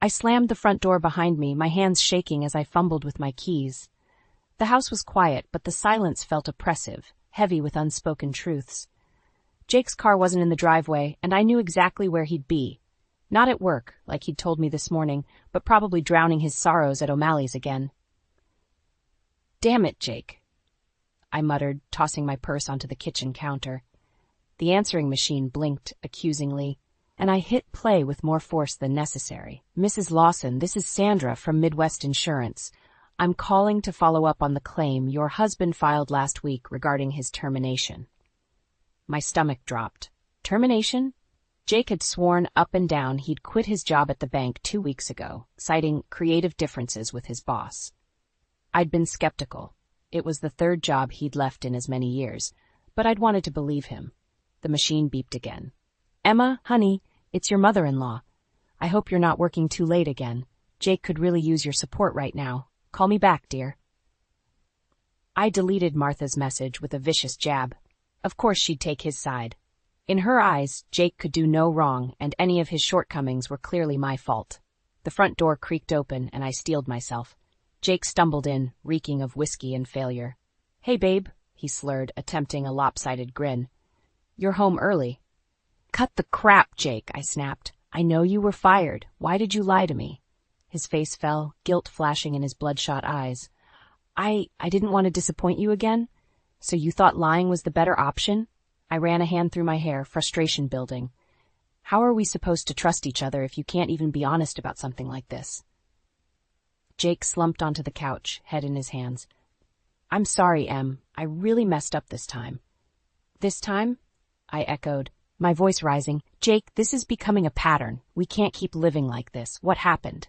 I slammed the front door behind me, my hands shaking as I fumbled with my keys. The house was quiet, but the silence felt oppressive, heavy with unspoken truths. Jake's car wasn't in the driveway, and I knew exactly where he'd be. Not at work, like he'd told me this morning, but probably drowning his sorrows at O'Malley's again. "Damn it, Jake," I muttered, tossing my purse onto the kitchen counter. The answering machine blinked accusingly, and I hit play with more force than necessary. "Mrs. Lawson, this is Sandra from Midwest Insurance. I'm calling to follow up on the claim your husband filed last week regarding his termination." My stomach dropped. Termination? Jake had sworn up and down he'd quit his job at the bank 2 weeks ago, citing creative differences with his boss. I'd been skeptical. It was the 3rd job he'd left in as many years, but I'd wanted to believe him. The machine beeped again. "Emma, honey, it's your mother-in-law. I hope you're not working too late again. Jake could really use your support right now. Call me back, dear." I deleted Martha's message with a vicious jab. Of course she'd take his side. In her eyes, Jake could do no wrong, and any of his shortcomings were clearly my fault. The front door creaked open, and I steeled myself. Jake stumbled in, reeking of whiskey and failure. "Hey, babe," he slurred, attempting a lopsided grin. "You're home early." "Cut the crap, Jake," I snapped. "I know you were fired. Why did you lie to me?" His face fell, guilt flashing in his bloodshot eyes. I didn't want to disappoint you again? So you thought lying was the better option?" I ran a hand through my hair, frustration building. How are we supposed to trust each other if you can't even be honest about something like this? Jake slumped onto the couch, head in his hands. "I'm sorry, Em. I really messed up this time." "This time?" I echoed, my voice rising. "Jake, this is becoming a pattern. We can't keep living like this. What happened?"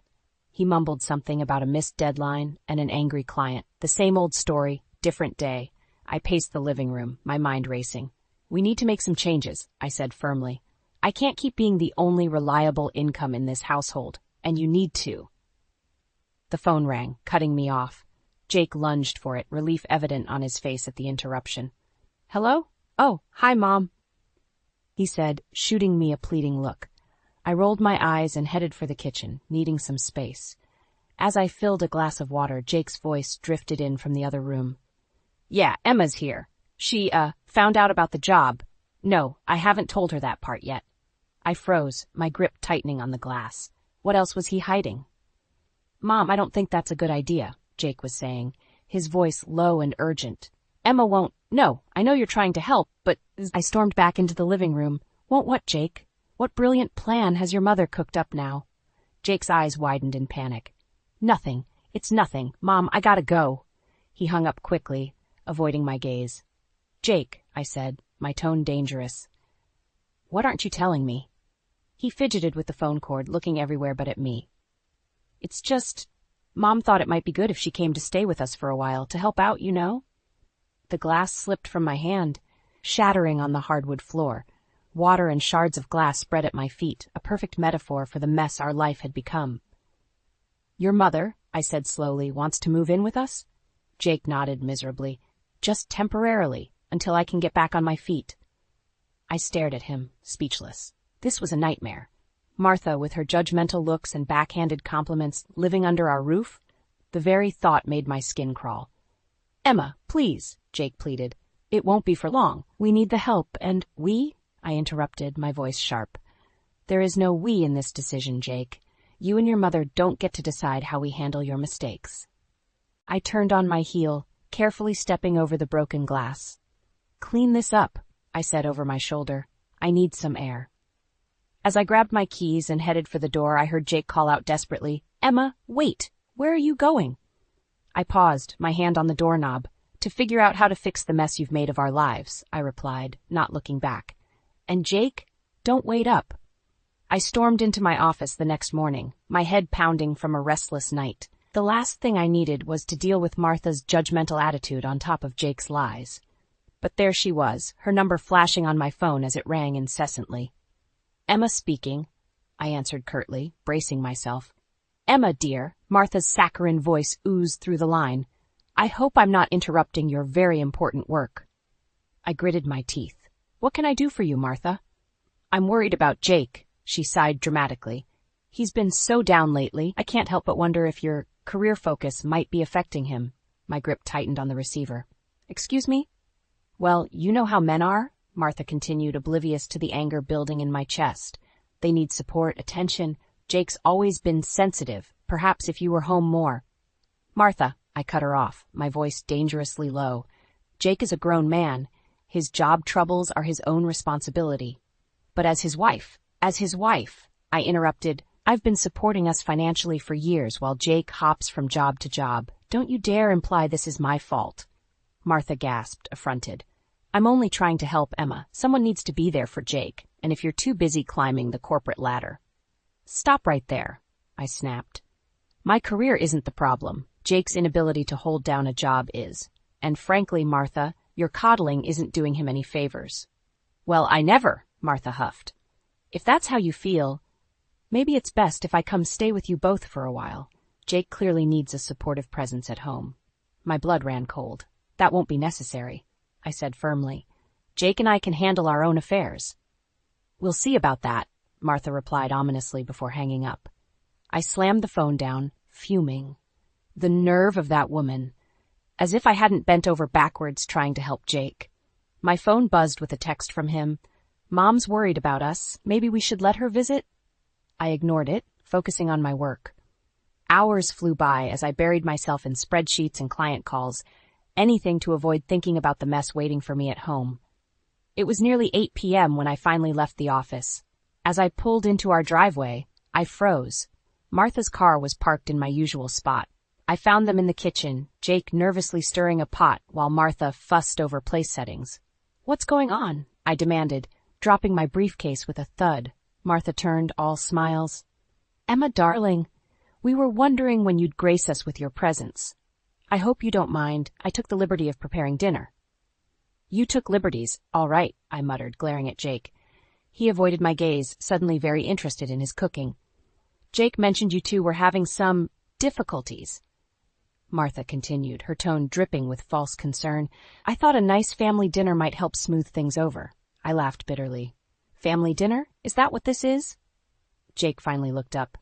He mumbled something about a missed deadline and an angry client. The same old story, different day. I paced the living room, my mind racing. "We need to make some changes," I said firmly. "I can't keep being the only reliable income in this household, and you need to." The phone rang, cutting me off. Jake lunged for it, relief evident on his face at the interruption. "Hello? Oh, hi, Mom," he said, shooting me a pleading look. I rolled my eyes and headed for the kitchen, needing some space. As I filled a glass of water, Jake's voice drifted in from the other room. "Yeah, Emma's here. She, found out about the job. No, I haven't told her that part yet." I froze, my grip tightening on the glass. What else was he hiding? "Mom, I don't think that's a good idea," Jake was saying, his voice low and urgent. "Emma won't—" "No, I know you're trying to help, but—" I stormed back into the living room. "Won't what, Jake? What brilliant plan has your mother cooked up now?" Jake's eyes widened in panic. "Nothing. It's nothing. Mom, I gotta go." He hung up quickly, avoiding my gaze. "Jake," I said, my tone dangerous. "What aren't you telling me?" He fidgeted with the phone cord, looking everywhere but at me. "It's just, Mom thought it might be good if she came to stay with us for a while, to help out, you know?" The glass slipped from my hand, shattering on the hardwood floor. Water and shards of glass spread at my feet, a perfect metaphor for the mess our life had become. "Your mother," I said slowly, "wants to move in with us?" Jake nodded miserably. "Just temporarily, until I can get back on my feet." I stared at him, speechless. This was a nightmare. Martha, with her judgmental looks and backhanded compliments, living under our roof? The very thought made my skin crawl. "Emma, please," Jake pleaded. "It won't be for long. We need the help, and—" "We?" I interrupted, my voice sharp. "There is no we in this decision, Jake. You and your mother don't get to decide how we handle your mistakes." I turned on my heel, carefully stepping over the broken glass. "Clean this up," I said over my shoulder. "I need some air." As I grabbed my keys and headed for the door, I heard Jake call out desperately, "Emma, wait! Where are you going?" I paused, my hand on the doorknob. "To figure out how to fix the mess you've made of our lives," I replied, not looking back. "And Jake, don't wait up." I stormed into my office the next morning, my head pounding from a restless night. The last thing I needed was to deal with Martha's judgmental attitude on top of Jake's lies. But there she was, her number flashing on my phone as it rang incessantly. "Emma speaking," I answered curtly, bracing myself. "Emma, dear," Martha's saccharine voice oozed through the line. "I hope I'm not interrupting your very important work." I gritted my teeth. "What can I do for you, Martha?" "I'm worried about Jake," she sighed dramatically. He's been so down lately, I can't help but wonder if your career focus might be affecting him. My grip tightened on the receiver. Excuse me? Well, you know how men are, Martha continued, oblivious to the anger building in my chest. They need support, attention. Jake's always been sensitive. Perhaps if you were home more. Martha, I cut her off, my voice dangerously low. Jake is a grown man. His job troubles are his own responsibility. But as his wife, I interrupted, I've been supporting us financially for years while Jake hops from job to job. Don't you dare imply this is my fault. Martha gasped, affronted. I'm only trying to help, Emma. Someone needs to be there for Jake, and if you're too busy climbing the corporate ladder. Stop right there, I snapped. My career isn't the problem. Jake's inability to hold down a job is. And frankly, Martha, your coddling isn't doing him any favors. Well, I never, Martha huffed. If that's how you feel, maybe it's best if I come stay with you both for a while. Jake clearly needs a supportive presence at home. My blood ran cold. That won't be necessary, I said firmly. Jake and I can handle our own affairs. We'll see about that, Martha replied ominously before hanging up. I slammed the phone down, fuming. The nerve of that woman. As if I hadn't bent over backwards trying to help Jake. My phone buzzed with a text from him. Mom's worried about us. Maybe we should let her visit? I ignored it, focusing on my work. Hours flew by as I buried myself in spreadsheets and client calls, anything to avoid thinking about the mess waiting for me at home. It was nearly 8 p.m. when I finally left the office. As I pulled into our driveway, I froze. Martha's car was parked in my usual spot. I found them in the kitchen, Jake nervously stirring a pot while Martha fussed over place settings. What's going on? I demanded, dropping my briefcase with a thud. Martha turned, all smiles. Emma, darling, we were wondering when you'd grace us with your presence. I hope you don't mind. I took the liberty of preparing dinner. You took liberties, all right, I muttered, glaring at Jake. He avoided my gaze, suddenly very interested in his cooking. Jake mentioned you two were having some difficulties. Martha continued, her tone dripping with false concern. I thought a nice family dinner might help smooth things over. I laughed bitterly. Family dinner? Is that what this is? Jake finally looked up.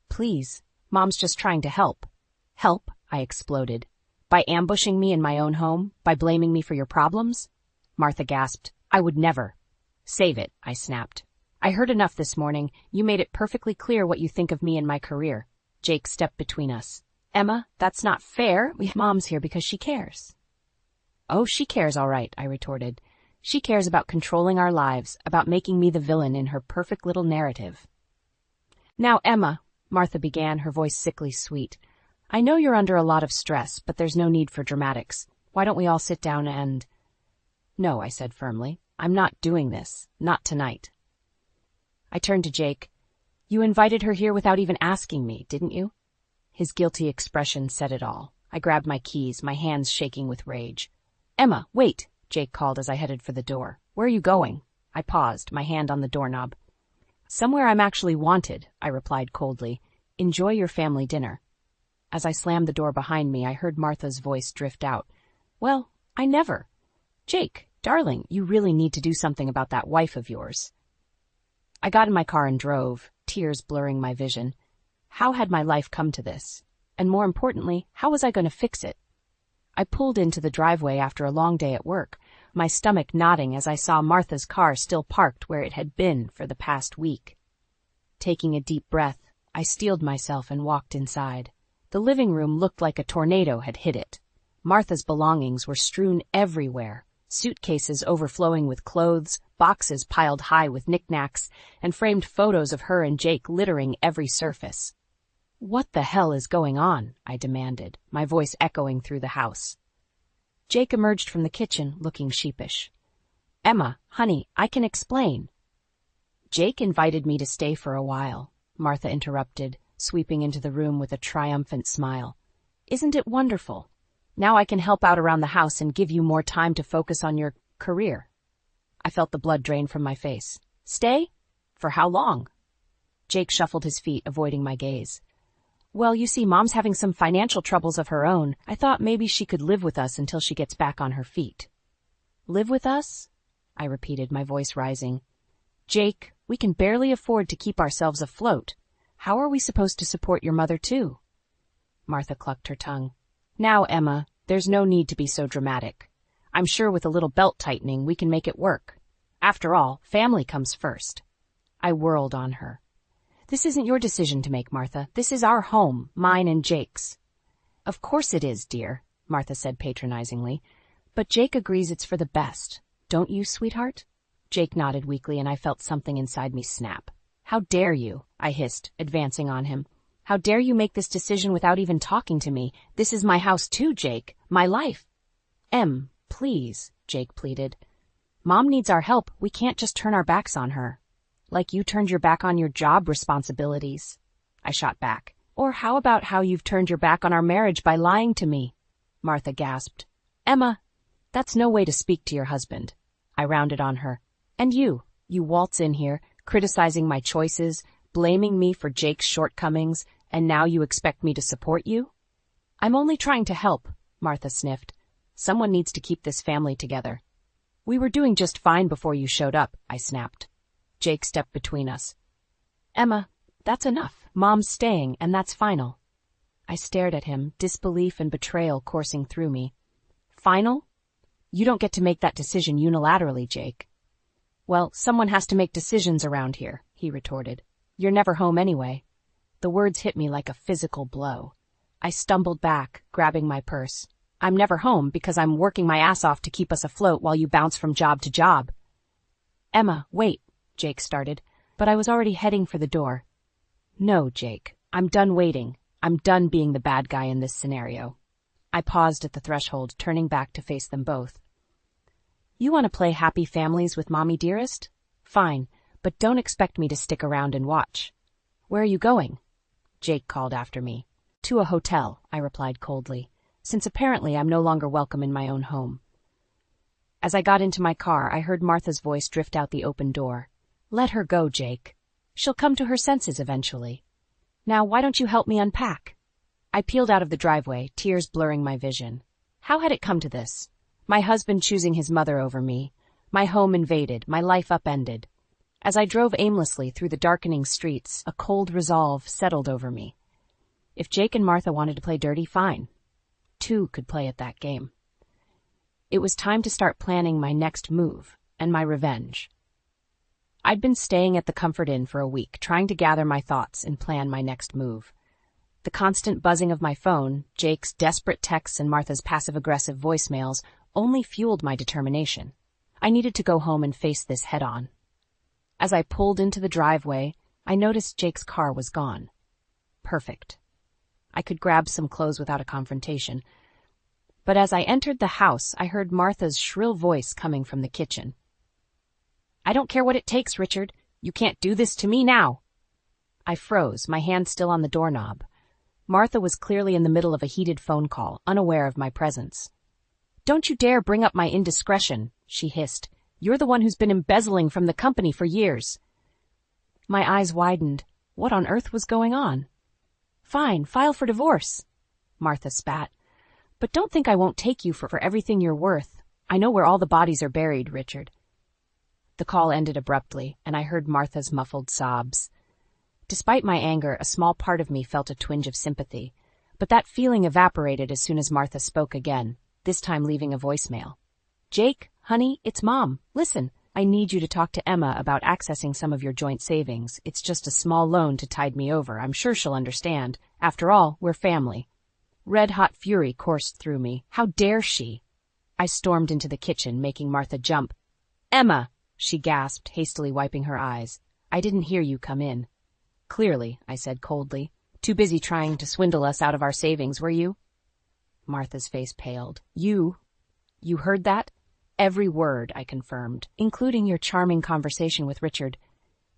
Please. Mom's just trying to help. Help? I exploded. By ambushing me in my own home? By blaming me for your problems? Martha gasped. I would never. Save it, I snapped. I heard enough this morning. You made it perfectly clear what you think of me and my career. Jake stepped between us. Emma, that's not fair. Mom's here because she cares. Oh, she cares all right, I retorted. She cares about controlling our lives, about making me the villain in her perfect little narrative. Now, Emma, Martha began, her voice sickly sweet. I know you're under a lot of stress, but there's no need for dramatics. Why don't we all sit down and... No, I said firmly. I'm not doing this. Not tonight. I turned to Jake. You invited her here without even asking me, didn't you? His guilty expression said it all. I grabbed my keys, my hands shaking with rage. Emma, wait, Jake called as I headed for the door. Where are you going? I paused, my hand on the doorknob. Somewhere I'm actually wanted, I replied coldly. Enjoy your family dinner. As I slammed the door behind me, I heard Martha's voice drift out. Well, I never. Jake, darling, you really need to do something about that wife of yours. I got in my car and drove, tears blurring my vision. How had my life come to this? And more importantly, how was I going to fix it? I pulled into the driveway after a long day at work, my stomach knotting as I saw Martha's car still parked where it had been for the past week. Taking a deep breath, I steeled myself and walked inside. The living room looked like a tornado had hit it. Martha's belongings were strewn everywhere, suitcases overflowing with clothes, boxes piled high with knickknacks, and framed photos of her and Jake littering every surface. What the hell is going on? I demanded, my voice echoing through the house. Jake emerged from the kitchen, looking sheepish. Emma, honey, I can explain. Jake invited me to stay for a while, Martha interrupted, sweeping into the room with a triumphant smile. Isn't it wonderful? Now I can help out around the house and give you more time to focus on your career. I felt the blood drain from my face. Stay? For how long? Jake shuffled his feet, avoiding my gaze. Well, you see, Mom's having some financial troubles of her own. I thought maybe she could live with us until she gets back on her feet. Live with us? I repeated, my voice rising. Jake, we can barely afford to keep ourselves afloat. How are we supposed to support your mother too? Martha clucked her tongue. Now, Emma, there's no need to be so dramatic. I'm sure with a little belt tightening we can make it work. After all, family comes first. I whirled on her. This isn't your decision to make, Martha. This is our home, mine and Jake's. Of course it is, dear, Martha said patronizingly. But Jake agrees it's for the best. Don't you, sweetheart? Jake nodded weakly, and I felt something inside me snap. How dare you? I hissed, advancing on him. How dare you make this decision without even talking to me? This is my house too, Jake. My life. Please, Jake pleaded. Mom needs our help. We can't just turn our backs on her. Like you turned your back on your job responsibilities. I shot back. Or how about how you've turned your back on our marriage by lying to me? Martha gasped. Emma, that's no way to speak to your husband. I rounded on her. And you waltz in here, criticizing my choices, blaming me for Jake's shortcomings, and now you expect me to support you? I'm only trying to help, Martha sniffed. Someone needs to keep this family together. We were doing just fine before you showed up, I snapped. Jake stepped between us. Emma, that's enough. Mom's staying, and that's final. I stared at him, disbelief and betrayal coursing through me. Final? You don't get to make that decision unilaterally, Jake. Well, someone has to make decisions around here, he retorted. You're never home anyway. The words hit me like a physical blow. I stumbled back, grabbing my purse. I'm never home because I'm working my ass off to keep us afloat while you bounce from job to job. Emma, wait, Jake started, but I was already heading for the door. No, Jake, I'm done waiting. I'm done being the bad guy in this scenario. I paused at the threshold, turning back to face them both. You want to play happy families with Mommy Dearest? Fine, but don't expect me to stick around and watch. Where are you going? Jake called after me. To a hotel, I replied coldly, since apparently I'm no longer welcome in my own home. As I got into my car, I heard Martha's voice drift out the open door. Let her go, Jake. She'll come to her senses eventually. Now, why don't you help me unpack? I peeled out of the driveway, tears blurring my vision. How had it come to this? My husband choosing his mother over me, my home invaded, my life upended. As I drove aimlessly through the darkening streets, a cold resolve settled over me. If Jake and Martha wanted to play dirty, fine. Two could play at that game. It was time to start planning my next move and my revenge. I'd been staying at the Comfort Inn for a week, trying to gather my thoughts and plan my next move. The constant buzzing of my phone, Jake's desperate texts and Martha's passive-aggressive voicemails only fueled my determination. I needed to go home and face this head-on. As I pulled into the driveway, I noticed Jake's car was gone. Perfect. I could grab some clothes without a confrontation. But as I entered the house, I heard Martha's shrill voice coming from the kitchen. I don't care what it takes, Richard. You can't do this to me now. I froze, my hand still on the doorknob. Martha was clearly in the middle of a heated phone call, unaware of my presence. Don't you dare bring up my indiscretion, she hissed. You're the one who's been embezzling from the company for years. My eyes widened. What on earth was going on? Fine, file for divorce, Martha spat. But don't think I won't take you for everything you're worth. I know where all the bodies are buried, Richard. The call ended abruptly, and I heard Martha's muffled sobs. Despite my anger, a small part of me felt a twinge of sympathy, but that feeling evaporated as soon as Martha spoke again, this time leaving a voicemail. Jake, honey, it's Mom. Listen, I need you to talk to Emma about accessing some of your joint savings. It's just a small loan to tide me over. I'm sure she'll understand. After all, we're family. Red-hot fury coursed through me. How dare she? I stormed into the kitchen, making Martha jump. Emma, she gasped, hastily wiping her eyes. I didn't hear you come in. Clearly, I said coldly. Too busy trying to swindle us out of our savings, were you? Martha's face paled. You heard that? Every word, I confirmed, including your charming conversation with Richard.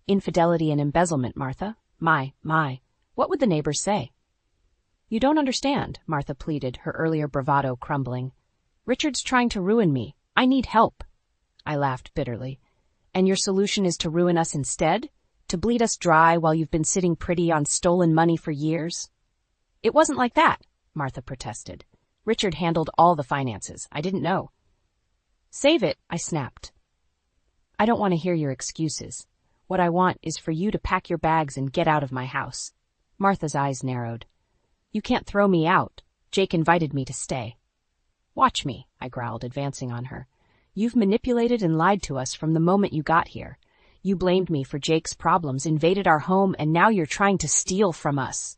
Infidelity and embezzlement, Martha. My, what would the neighbors say? You don't understand, Martha pleaded, her earlier bravado crumbling. Richard's trying to ruin me. I need help. I laughed bitterly. And your solution is to ruin us instead? To bleed us dry while you've been sitting pretty on stolen money for years? It wasn't like that, Martha protested. Richard handled all the finances. I didn't know. Save it, I snapped. I don't want to hear your excuses. What I want is for you to pack your bags and get out of my house. Martha's eyes narrowed. You can't throw me out. Jake invited me to stay. Watch me, I growled, advancing on her. You've manipulated and lied to us from the moment you got here. You blamed me for Jake's problems, invaded our home, and now you're trying to steal from us.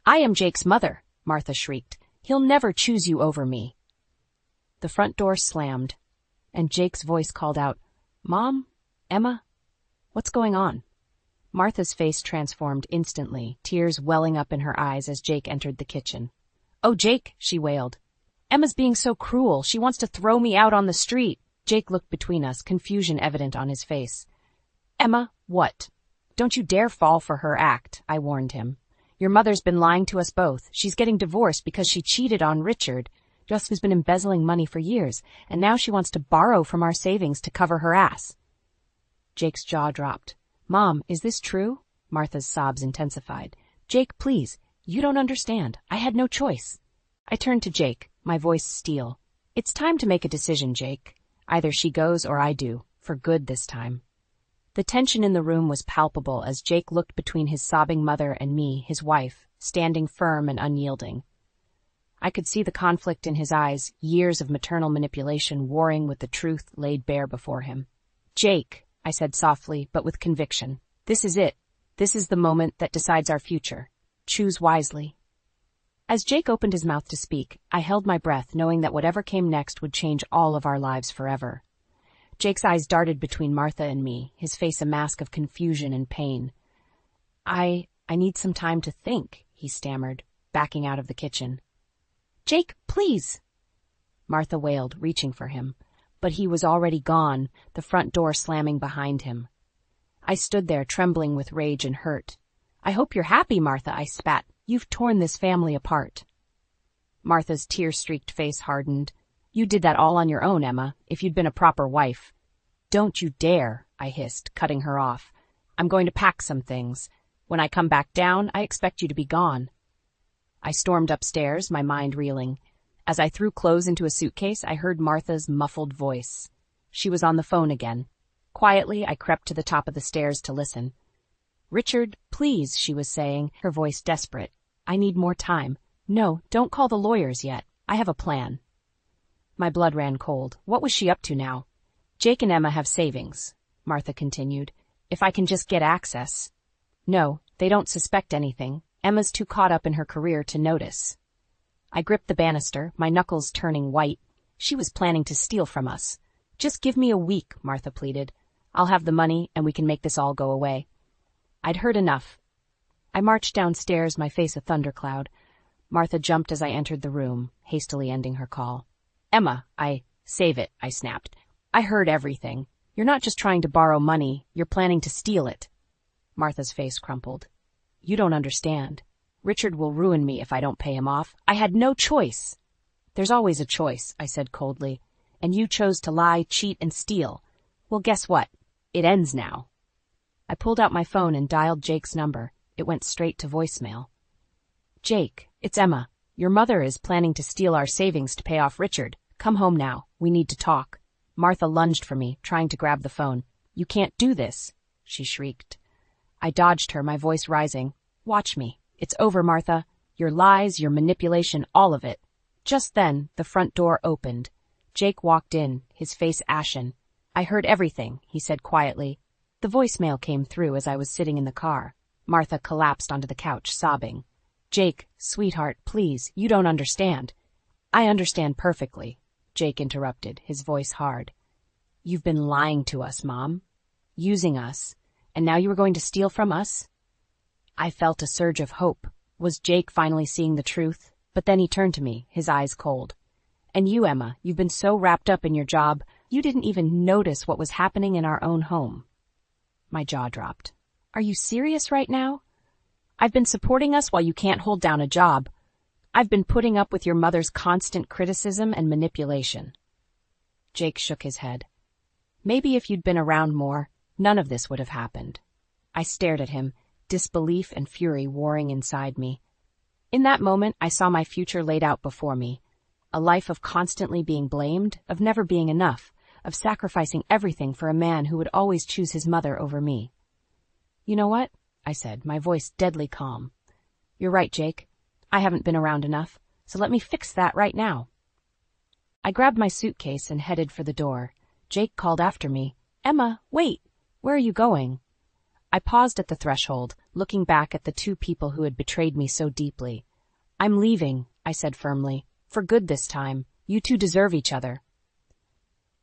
I am Jake's mother, Martha shrieked. He'll never choose you over me. The front door slammed, and Jake's voice called out, Mom? Emma? What's going on? Martha's face transformed instantly, tears welling up in her eyes as Jake entered the kitchen. Oh, Jake, she wailed. Emma's being so cruel. She wants to throw me out on the street. Jake looked between us, confusion evident on his face. Emma, what? Don't you dare fall for her act, I warned him. Your mother's been lying to us both. She's getting divorced because she cheated on Richard, just who's been embezzling money for years, and now she wants to borrow from our savings to cover her ass. Jake's jaw dropped. Mom, is this true? Martha's sobs intensified. Jake, please, you don't understand. I had no choice. I turned to Jake, my voice steel. It's time to make a decision, Jake. Either she goes or I do, for good this time. The tension in the room was palpable as Jake looked between his sobbing mother and me, his wife, standing firm and unyielding. I could see the conflict in his eyes, years of maternal manipulation warring with the truth laid bare before him. Jake, I said softly, but with conviction. This is it. This is the moment that decides our future. Choose wisely. As Jake opened his mouth to speak, I held my breath, knowing that whatever came next would change all of our lives forever. Jake's eyes darted between Martha and me, his face a mask of confusion and pain. I need some time to think, he stammered, backing out of the kitchen. Jake, please! Martha wailed, reaching for him. But he was already gone, the front door slamming behind him. I stood there, trembling with rage and hurt. I hope you're happy, Martha, I spat. You've torn this family apart. Martha's tear-streaked face hardened. You did that all on your own, Emma, if you'd been a proper wife. Don't you dare, I hissed, cutting her off. I'm going to pack some things. When I come back down, I expect you to be gone. I stormed upstairs, my mind reeling. As I threw clothes into a suitcase, I heard Martha's muffled voice. She was on the phone again. Quietly, I crept to the top of the stairs to listen. Richard, please, she was saying, her voice desperate. I need more time. No, don't call the lawyers yet. I have a plan. My blood ran cold. What was she up to now? Jake and Emma have savings, Martha continued. If I can just get access. No, they don't suspect anything. Emma's too caught up in her career to notice. I gripped the banister, my knuckles turning white. She was planning to steal from us. Just give me a week, Martha pleaded. I'll have the money, and we can make this all go away. I'd heard enough. I marched downstairs, my face a thundercloud. Martha jumped as I entered the room, hastily ending her call. Emma, save it, I snapped. I heard everything. You're not just trying to borrow money, you're planning to steal it. Martha's face crumpled. You don't understand. Richard will ruin me if I don't pay him off. I had no choice. There's always a choice, I said coldly. And you chose to lie, cheat, and steal. Well, guess what? It ends now. I pulled out my phone and dialed Jake's number. It went straight to voicemail. Jake, it's Emma. Your mother is planning to steal our savings to pay off Richard. Come home now. We need to talk. Martha lunged for me, trying to grab the phone. You can't do this, she shrieked. I dodged her, my voice rising. Watch me. It's over, Martha. Your lies, your manipulation, all of it. Just then, the front door opened. Jake walked in, his face ashen. I heard everything, he said quietly. The voicemail came through as I was sitting in the car. Martha collapsed onto the couch, sobbing. Jake, sweetheart, please, you don't understand. I understand perfectly, Jake interrupted, his voice hard. You've been lying to us, Mom. Using us. And now you are going to steal from us? I felt a surge of hope. Was Jake finally seeing the truth? But then he turned to me, his eyes cold. And you, Emma, you've been so wrapped up in your job, you didn't even notice what was happening in our own home. My jaw dropped. Are you serious right now? I've been supporting us while you can't hold down a job. I've been putting up with your mother's constant criticism and manipulation. Jake shook his head. Maybe if you'd been around more, none of this would have happened. I stared at him, disbelief and fury warring inside me. In that moment, I saw my future laid out before me. A life of constantly being blamed, of never being enough, of sacrificing everything for a man who would always choose his mother over me. You know what? I said, my voice deadly calm. You're right, Jake. I haven't been around enough, so let me fix that right now. I grabbed my suitcase and headed for the door. Jake called after me. Emma, wait! Where are you going? I paused at the threshold, looking back at the two people who had betrayed me so deeply. I'm leaving, I said firmly. For good this time. You two deserve each other.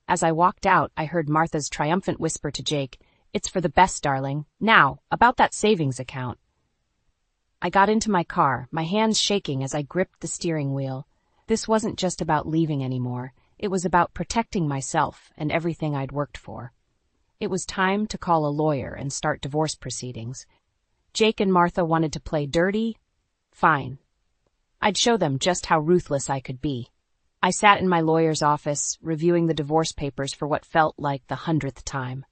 As I walked out, I heard Martha's triumphant whisper to Jake, It's for the best, darling. Now, about that savings account. I got into my car, my hands shaking as I gripped the steering wheel. This wasn't just about leaving anymore. It was about protecting myself and everything I'd worked for. It was time to call a lawyer and start divorce proceedings. Jake and Martha wanted to play dirty? Fine. I'd show them just how ruthless I could be. I sat in my lawyer's office, reviewing the divorce papers for what felt like the 100th time.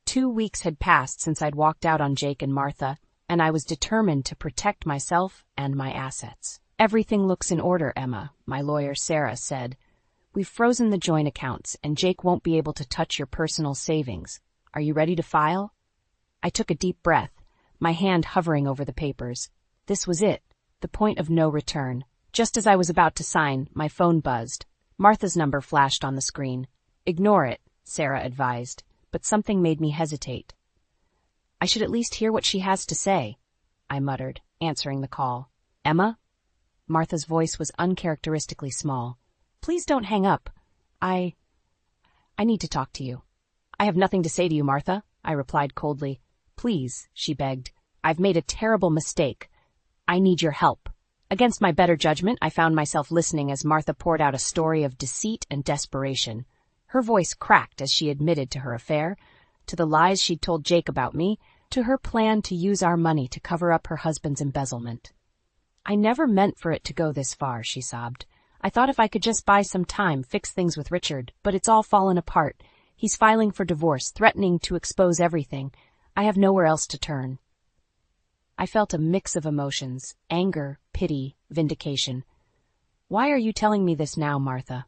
2 weeks had passed since I'd walked out on Jake and Martha, and I was determined to protect myself and my assets. Everything looks in order, Emma, my lawyer Sarah said. We've frozen the joint accounts, and Jake won't be able to touch your personal savings. Are you ready to file? I took a deep breath, my hand hovering over the papers. This was it, the point of no return. Just as I was about to sign, my phone buzzed. Martha's number flashed on the screen. Ignore it, Sarah advised, but something made me hesitate. I should at least hear what she has to say, I muttered, answering the call. Emma? Martha's voice was uncharacteristically small. Please don't hang up. I need to talk to you. I have nothing to say to you, Martha, I replied coldly. Please, she begged. I've made a terrible mistake. I need your help. Against my better judgment, I found myself listening as Martha poured out a story of deceit and desperation. Her voice cracked as she admitted to her affair, to the lies she'd told Jake about me, to her plan to use our money to cover up her husband's embezzlement. I never meant for it to go this far, she sobbed. I thought if I could just buy some time, fix things with Richard, but it's all fallen apart. He's filing for divorce, threatening to expose everything. I have nowhere else to turn. I felt a mix of emotions, anger, pity, vindication. Why are you telling me this now, Martha?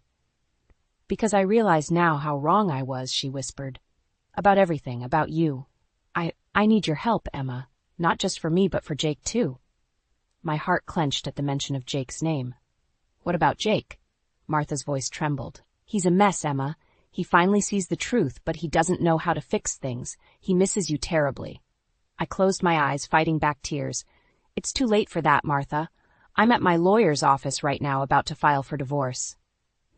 Because I realize now how wrong I was, she whispered. About everything, about you. I need your help, Emma. Not just for me, but for Jake, too. My heart clenched at the mention of Jake's name. What about Jake? Martha's voice trembled. He's a mess, Emma. He finally sees the truth, but he doesn't know how to fix things. He misses you terribly. I closed my eyes, fighting back tears. It's too late for that, Martha. I'm at my lawyer's office right now, about to file for divorce.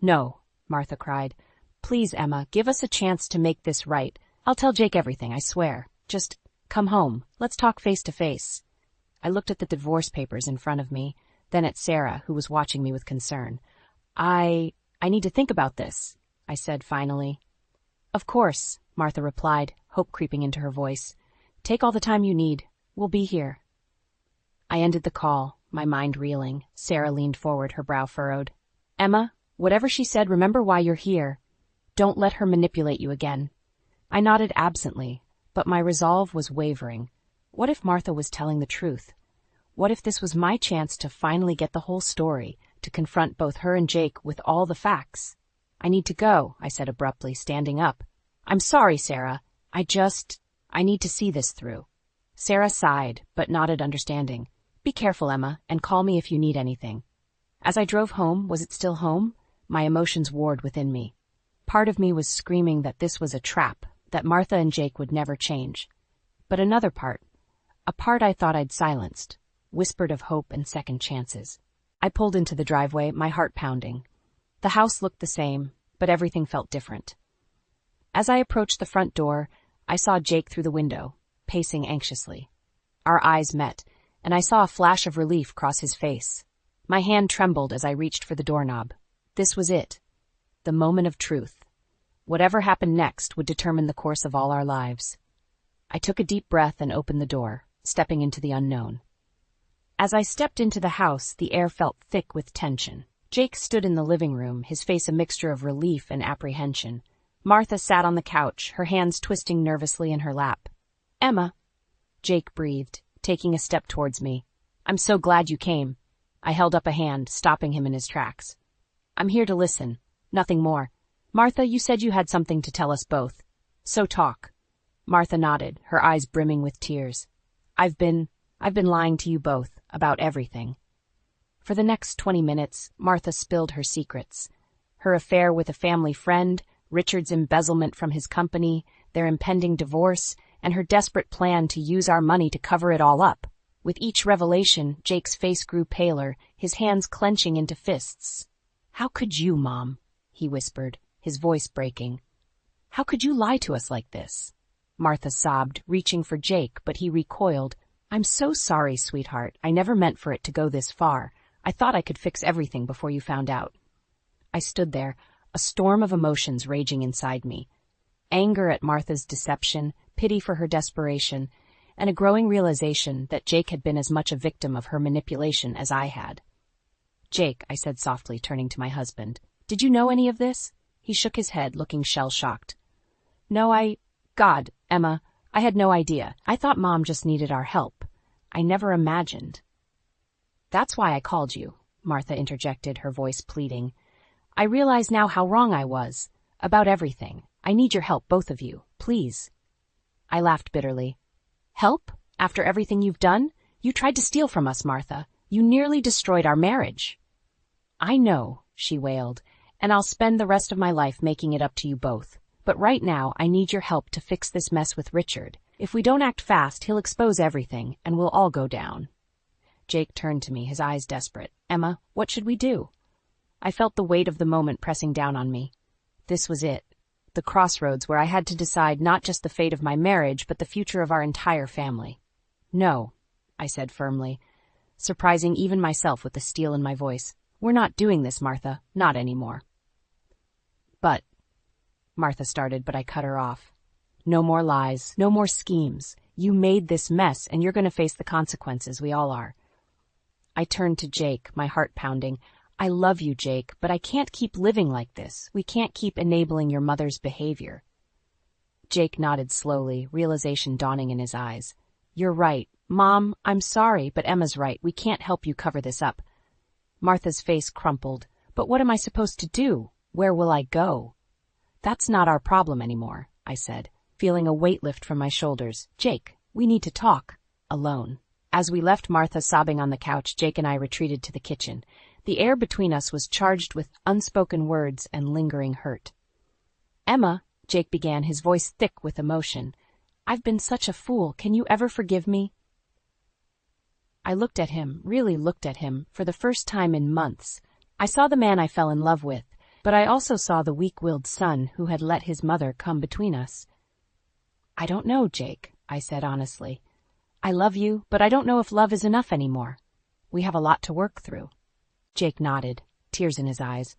No, Martha cried. Please, Emma, give us a chance to make this right. I'll tell Jake everything, I swear. Just come home. Let's talk face to face. I looked at the divorce papers in front of me, then at Sarah, who was watching me with concern. I need to think about this, I said finally. Of course, Martha replied, hope creeping into her voice. Take all the time you need. We'll be here. I ended the call, my mind reeling. Sarah leaned forward, her brow furrowed. Emma, whatever she said, remember why you're here. Don't let her manipulate you again. I nodded absently, but my resolve was wavering. What if Martha was telling the truth? What if this was my chance to finally get the whole story, to confront both her and Jake with all the facts? I need to go, I said abruptly, standing up. I'm sorry, Sarah. I need to see this through. Sarah sighed, but nodded understanding. Be careful, Emma, and call me if you need anything. As I drove home, was it still home? My emotions warred within me. Part of me was screaming that this was a trap, that Martha and Jake would never change. But another part, a part I thought I'd silenced, whispered of hope and second chances. I pulled into the driveway, my heart pounding. The house looked the same, but everything felt different. As I approached the front door, I saw Jake through the window, pacing anxiously. Our eyes met, and I saw a flash of relief cross his face. My hand trembled as I reached for the doorknob. This was it, the moment of truth. Whatever happened next would determine the course of all our lives. I took a deep breath and opened the door, stepping into the unknown. As I stepped into the house, the air felt thick with tension. Jake stood in the living room, his face a mixture of relief and apprehension. Martha sat on the couch, her hands twisting nervously in her lap. Emma, Jake breathed, taking a step towards me. I'm so glad you came. I held up a hand, stopping him in his tracks. I'm here to listen, nothing more. Martha, you said you had something to tell us both. So talk. Martha nodded, her eyes brimming with tears. I've been lying to you both about everything. For the next 20 minutes, Martha spilled her secrets. Her affair with a family friend, Richard's embezzlement from his company, their impending divorce, and her desperate plan to use our money to cover it all up. With each revelation, Jake's face grew paler, his hands clenching into fists. How could you, Mom? He whispered, his voice breaking. How could you lie to us like this? Martha sobbed, reaching for Jake, but he recoiled. I'm so sorry, sweetheart. I never meant for it to go this far. I thought I could fix everything before you found out. I stood there, a storm of emotions raging inside me. Anger at Martha's deception, pity for her desperation, and a growing realization that Jake had been as much a victim of her manipulation as I had. Jake, I said softly, turning to my husband, did you know any of this? He shook his head, looking shell-shocked. No, God, Emma, I had no idea. I thought Mom just needed our help. I never imagined. That's why I called you, Martha interjected, her voice pleading. I realize now how wrong I was. About everything. I need your help, both of you. Please. I laughed bitterly. Help? After everything you've done? You tried to steal from us, Martha. You nearly destroyed our marriage. I know, she wailed, and I'll spend the rest of my life making it up to you both. But right now, I need your help to fix this mess with Richard. If we don't act fast, he'll expose everything, and we'll all go down. Jake turned to me, his eyes desperate. Emma, what should we do? I felt the weight of the moment pressing down on me. This was it. The crossroads where I had to decide not just the fate of my marriage, but the future of our entire family. No, I said firmly, surprising even myself with the steel in my voice. We're not doing this, Martha. Not anymore. But, Martha started, but I cut her off. No more lies, no more schemes. You made this mess, and you're going to face the consequences. We all are. I turned to Jake, my heart pounding. I love you, Jake, but I can't keep living like this. We can't keep enabling your mother's behavior. Jake nodded slowly, realization dawning in his eyes. You're right. Mom, I'm sorry, but Emma's right. We can't help you cover this up. Martha's face crumpled. But what am I supposed to do? Where will I go? That's not our problem anymore, I said, feeling a weight lift from my shoulders. Jake, we need to talk. Alone. As we left Martha sobbing on the couch, Jake and I retreated to the kitchen. The air between us was charged with unspoken words and lingering hurt. Emma, Jake began, his voice thick with emotion. I've been such a fool. Can you ever forgive me? I looked at him, really looked at him, for the first time in months. I saw the man I fell in love with, but I also saw the weak-willed son who had let his mother come between us. I don't know, Jake, I said honestly. I love you, but I don't know if love is enough anymore. We have a lot to work through. Jake nodded, tears in his eyes.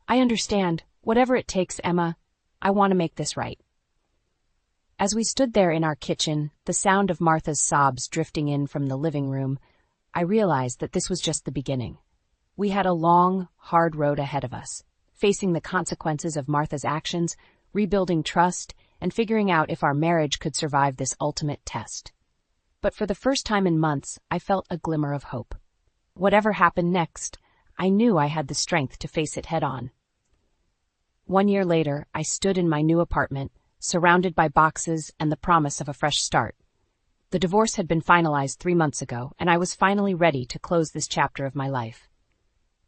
I understand. Whatever it takes, Emma. I want to make this right. As we stood there in our kitchen, the sound of Martha's sobs drifting in from the living room, I realized that this was just the beginning. We had a long, hard road ahead of us, facing the consequences of Martha's actions, rebuilding trust, and figuring out if our marriage could survive this ultimate test. But for the first time in months, I felt a glimmer of hope. Whatever happened next, I knew I had the strength to face it head-on. 1 year later, I stood in my new apartment, surrounded by boxes and the promise of a fresh start. The divorce had been finalized 3 months ago, and I was finally ready to close this chapter of my life.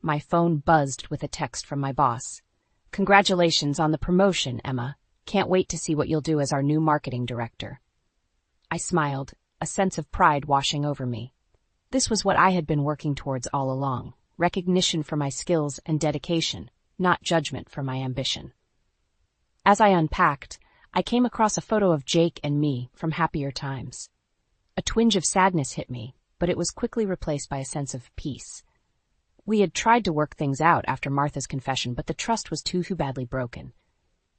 My phone buzzed with a text from my boss. Congratulations on the promotion, Emma. Can't wait to see what you'll do as our new marketing director. I smiled, a sense of pride washing over me. This was what I had been working towards all along. Recognition for my skills and dedication, not judgment for my ambition. As I unpacked, I came across a photo of Jake and me from happier times. A twinge of sadness hit me, but it was quickly replaced by a sense of peace. We had tried to work things out after Martha's confession, but the trust was too badly broken.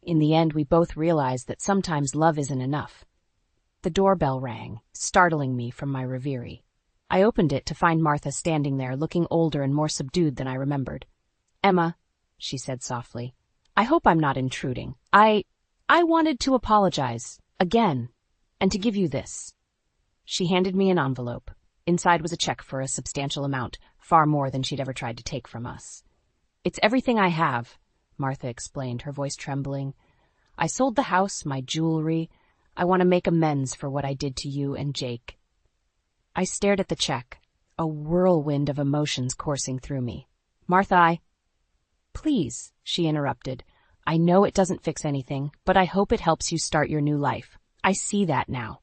In the end, we both realized that sometimes love isn't enough. The doorbell rang, startling me from my reverie. I opened it to find Martha standing there, looking older and more subdued than I remembered. Emma, she said softly, I hope I'm not intruding. I wanted to apologize, again, and to give you this. She handed me an envelope. Inside was a check for a substantial amount, far more than she'd ever tried to take from us. It's everything I have, Martha explained, her voice trembling. I sold the house, my jewelry. I want to make amends for what I did to you and Jake." I stared at the check, a whirlwind of emotions coursing through me. "Martha, Please," she interrupted. "I know it doesn't fix anything, but I hope it helps you start your new life. I see that now."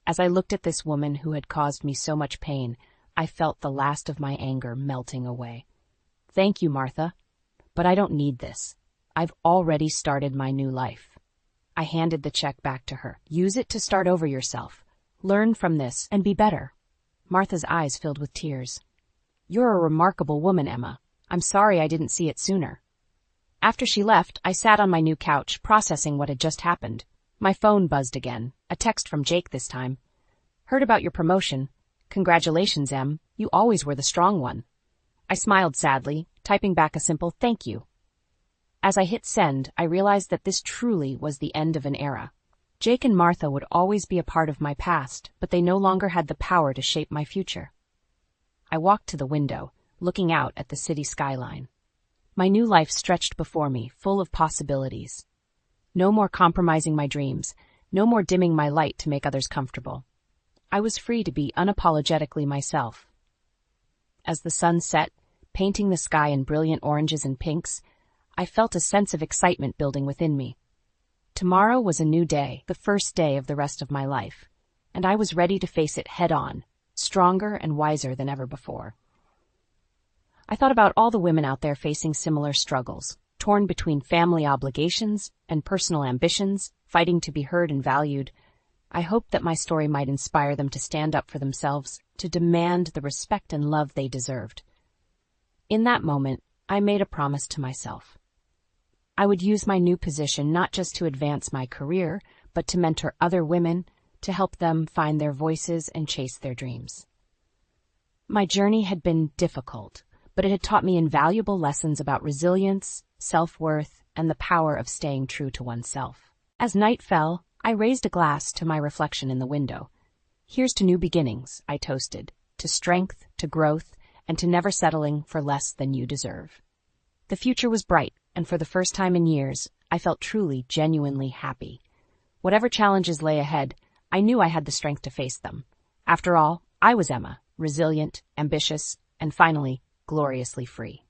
As I looked at this woman who had caused me so much pain, I felt the last of my anger melting away. "Thank you, Martha, but I don't need this. I've already started my new life." I handed the check back to her. "Use it to start over yourself. Learn from this and be better." Martha's eyes filled with tears. "You're a remarkable woman, Emma. I'm sorry I didn't see it sooner." After she left, I sat on my new couch, processing what had just happened. My phone buzzed again, a text from Jake this time. "Heard about your promotion. Congratulations, Em. You always were the strong one." I smiled sadly, typing back a simple "thank you." As I hit send, I realized that this truly was the end of an era. Jake and Martha would always be a part of my past, but they no longer had the power to shape my future. I walked to the window, looking out at the city skyline. My new life stretched before me, full of possibilities. No more compromising my dreams, no more dimming my light to make others comfortable. I was free to be unapologetically myself. As the sun set, painting the sky in brilliant oranges and pinks, I felt a sense of excitement building within me. Tomorrow was a new day, the first day of the rest of my life, and I was ready to face it head-on, stronger and wiser than ever before. I thought about all the women out there facing similar struggles, torn between family obligations and personal ambitions, fighting to be heard and valued. I hoped that my story might inspire them to stand up for themselves, to demand the respect and love they deserved. In that moment, I made a promise to myself. I would use my new position not just to advance my career, but to mentor other women, to help them find their voices and chase their dreams. My journey had been difficult, but it had taught me invaluable lessons about resilience, self-worth, and the power of staying true to oneself. As night fell, I raised a glass to my reflection in the window. "Here's to new beginnings," I toasted, "to strength, to growth, and to never settling for less than you deserve." The future was bright, and for the first time in years, I felt truly, genuinely happy. Whatever challenges lay ahead, I knew I had the strength to face them. After all, I was Emma, resilient, ambitious, and finally, gloriously free.